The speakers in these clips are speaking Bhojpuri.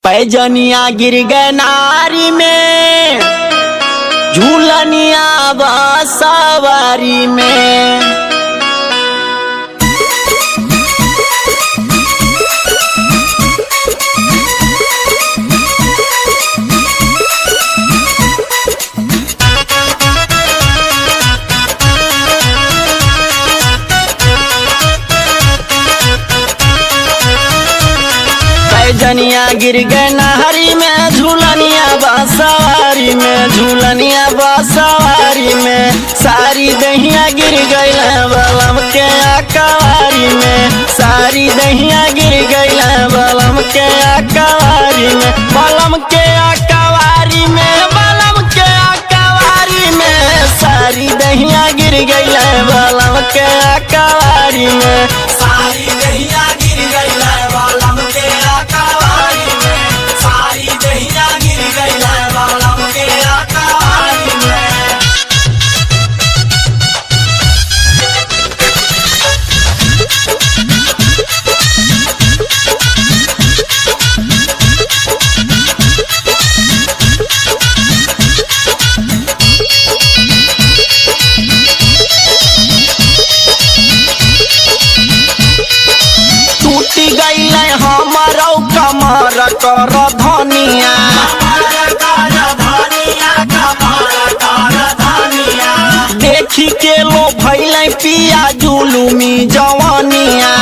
पैजनिया गिर गए नारी में, झूलनिया बसवारी में। पैजनिया गिर गए नहरी में, झूलनिया बसवारी में, झूलनिया बसवारी में। सारी दहिया गिर गई बलम के अकवारी में, सारी दहिया गिर गई बलम के अकवारी में, बलम के अकवारी में, बलम के अकवारी में। सारी दहिया गिर गई बलम के अकवारी में, सारी दहिया गिर गई बलम के अकवारी में, सारी दहिया गिर गई बलम के अकवारी में। टूटी गई हमारो कमर कर धनिया, देखी के लो भैल पिया जुलुमी जवानिया।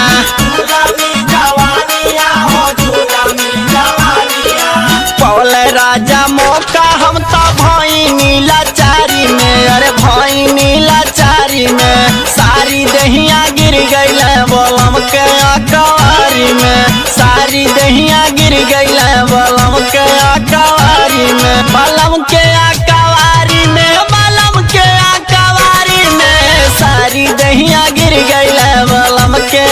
पौल राजा मौका हम तो भईनी लाचारी में, अरे भईनी लाचारी में। सारी दहिया गिर गई बलम के अकवारी में, सारी दहिया गिर गई बलम के अकवारी में, बलम के अकवारी में, बलम के अकवारी में। सारी दहिया गिर गई बलम के